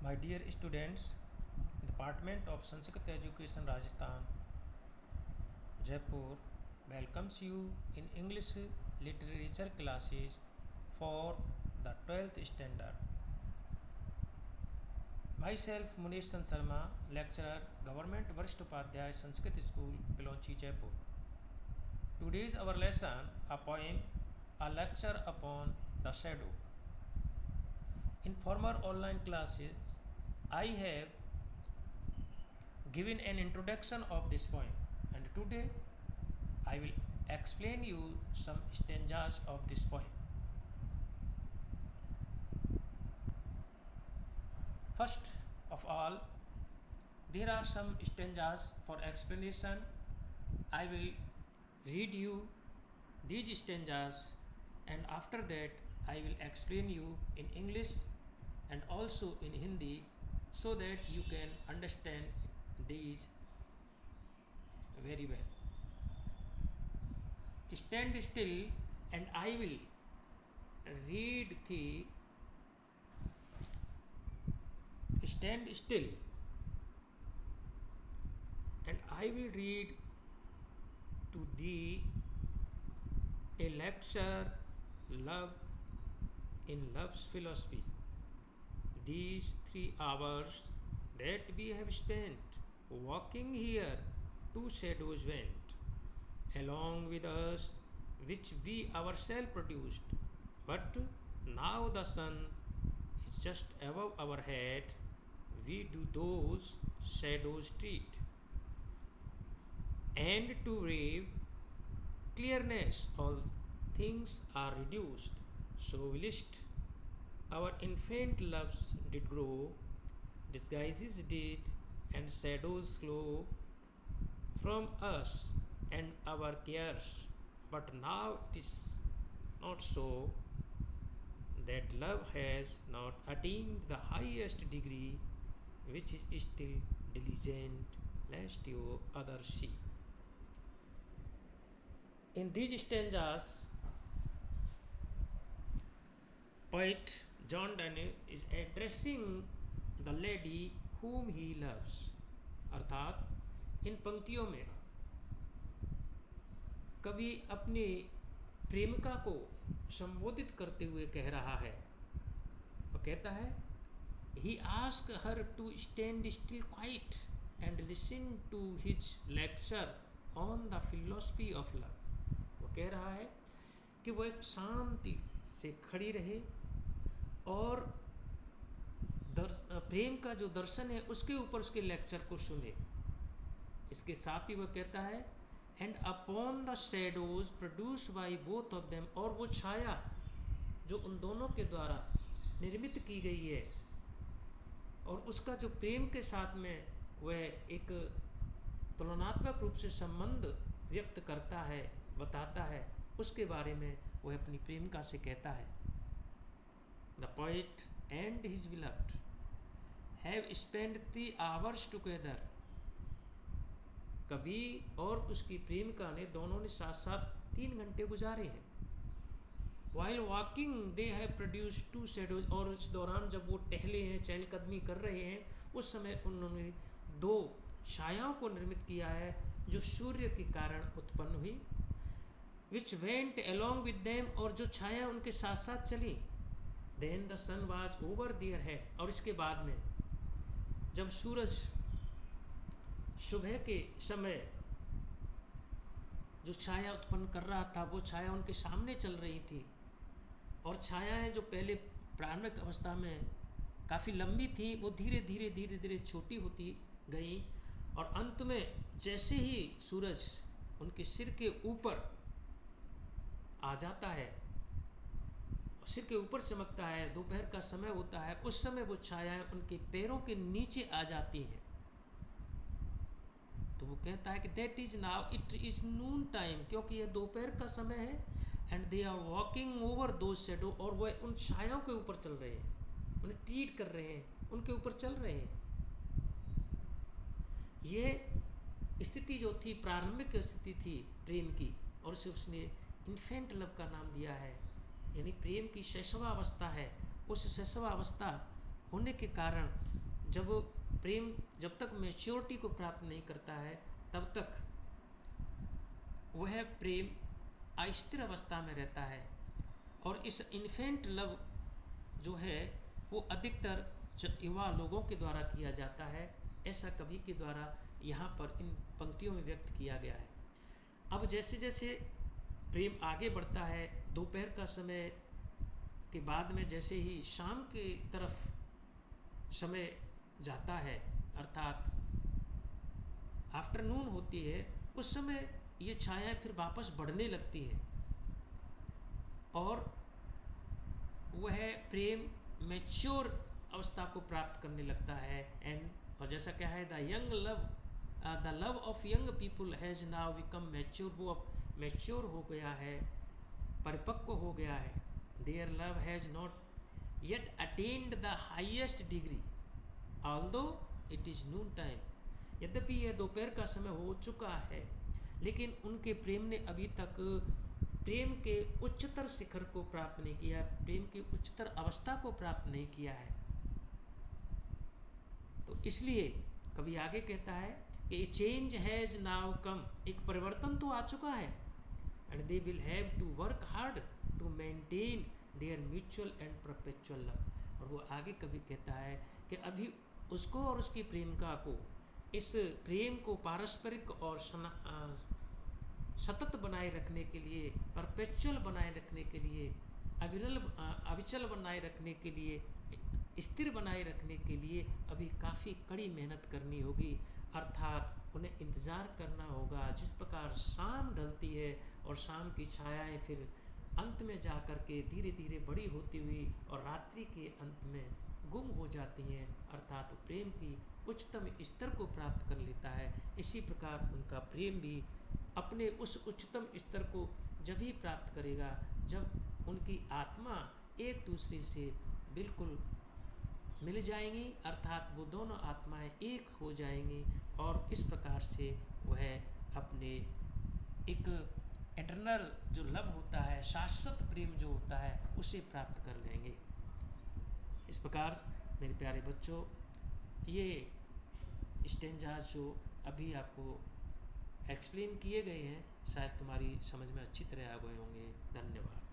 My dear students, Department of Sanskrit Education Rajasthan, Jaipur welcomes you in English literature classes for the 12th standard. Myself Munish Chand Sharma, lecturer, Government Varisht Upadhyay Sanskrit School, Pilonchi, Jaipur. Today's our lesson, a poem, a lecture upon the shadow. In former online classes, I have given an introduction of this poem, and today I will explain you some stanzas of this poem. First of all, there are some stanzas for explanation. I will read you these stanzas, and after that I will explain you in English and also in Hindi so that you can understand these very well. Stand still and I will read the stand still and I will read to thee a lecture, love in love's philosophy. These 3 hours that we have spent walking here, 2 shadows went along with us, which we ourselves produced. But now the sun is just above our head, we do those shadows treat. And to rave clearness, all things are reduced. So whilst our infant loves did grow, disguises did, and shadows glow from us and our cares. But now it is not so, that love has not attained the highest degree, which is still diligent, lest your others see. In these stanzas, poet John Donne is addressing the lady whom he loves. अर्थात इन पंक्तियों में कवि अपनी प्रेमिका को संबोधित करते हुए कह रहा है। वो कहता है, he asked her to stand still quiet and listen to his lecture on the philosophy of love. वो कह रहा है कि वो एक शांति से खड़ी रहे और प्रेम का जो दर्शन है उसके ऊपर उसके लेक्चर को सुने। इसके साथ ही वह कहता है, and upon the shadows produce by both of them, और वो छाया जो उन दोनों के द्वारा निर्मित की गई है और उसका जो प्रेम के साथ में वह एक तुलनात्मक रूप से संबंध व्यक्त करता है, बताता है, उसके बारे में वह अपनी प्रेमिका से कहता है। The poet and his beloved have spend 3 hours together. कवि और उसकी प्रेमिका ने दोनों ने साथ साथ 3 घंटे गुजारे हैं। While walking they have produce 2 shadows, और इस दौरान जब वो टहले हैं, चहलकदमी कर रहे हैं, उस समय उन्होंने 2 छायाओं को निर्मित किया है जो सूर्य के कारण उत्पन्न हुई। Which went along with them, और जो छाया उनके साथ साथ चली। Then the sun was over their head, और इसके बाद में जब सूरज सुबह के समय जो छाया उत्पन्न कर रहा था, वो छाया उनके सामने चल रही थी। और छायाएं जो पहले प्रारंभिक अवस्था में काफ़ी लंबी थी, वो धीरे धीरे छोटी होती गई, और अंत में जैसे ही सूरज उनके सिर के ऊपर आ जाता है, सिर के ऊपर चमकता है, दोपहर का समय होता है, उस समय वो छायाएं उनके पैरों के नीचे आ जाती हैं। तो वो कहता है कि that is now it is noon time, क्योंकि यह दोपहर का समय है। And they are walking over those shadow, और वह उन छायाओं के ऊपर चल रहे हैं, उन्हें ट्रीट कर रहे हैं, उनके ऊपर चल रहे हैं। ये स्थिति जो थी, प्रारंभिक स्थिति थी प्रेम की, और उसे उसने इन्फेंट लव का नाम दिया है, यानी प्रेम की शैशवावस्था है। उस शैशवावस्था होने के कारण जब प्रेम जब तक मैच्योरिटी को प्राप्त नहीं करता है तब तक वह प्रेम अस्थिर अवस्था में रहता है। और इस इन्फेंट लव जो है वो अधिकतर युवा लोगों के द्वारा किया जाता है, ऐसा कवि के द्वारा यहाँ पर इन पंक्तियों में व्यक्त किया गया है। अब जैसे जैसे प्रेम आगे बढ़ता है, दोपहर का समय के बाद में जैसे ही शाम की तरफ समय जाता है, अर्थात आफ्टरनून होती है, उस समय ये छायाएं फिर वापस बढ़ने लगती है और वह प्रेम मैच्योर अवस्था को प्राप्त करने लगता है। और जैसा क्या है, the love of young people has now become mature, वो अब मैच्योर हो गया है, परिपक्व हो गया है। Their love has not yet attained the highest degree although it is noon time, यद्यपि यह दोपहर का समय हो चुका है, लेकिन उनके प्रेम ने अभी तक प्रेम के उच्चतर शिखर को प्राप्त नहीं किया, प्रेम की उच्चतर अवस्था को प्राप्त नहीं किया है। तो इसलिए कवि आगे कहता है कि चेंज हैज नाउ कम, एक परिवर्तन तो आ चुका है, and they will have to work hard to maintain their mutual and perpetual love. और वो आगे कभी कहता है कि अभी उसको और उसकी प्रेमिका को, इस प्रेम को पारस्परिक और सतत बनाए रखने के लिए, परपेचुअल बनाए रखने के लिए, अविचल बनाए रखने के लिए, स्थिर बनाए रखने के लिए अभी काफ़ी कड़ी मेहनत करनी होगी। अर्थात उन्हें इंतज़ार करना होगा, जिस प्रकार शाम ढलती है और शाम की छायाएं फिर अंत में जा कर के धीरे धीरे बड़ी होती हुई और रात्रि के अंत में गुम हो जाती हैं, अर्थात प्रेम की उच्चतम स्तर को प्राप्त कर लेता है। इसी प्रकार उनका प्रेम भी अपने उस उच्चतम स्तर को जब ही प्राप्त करेगा जब उनकी आत्मा एक दूसरे से बिल्कुल मिल जाएंगी, अर्थात वो दोनों आत्माएं एक हो जाएंगी और इस प्रकार से वह अपने एक एटर्नल जो लव होता है, शाश्वत प्रेम जो होता है, उसे प्राप्त कर लेंगे। इस प्रकार मेरे प्यारे बच्चों, ये स्टेंजाज जो अभी आपको एक्सप्लेन किए गए हैं शायद तुम्हारी समझ में अच्छी तरह आ गए होंगे। धन्यवाद।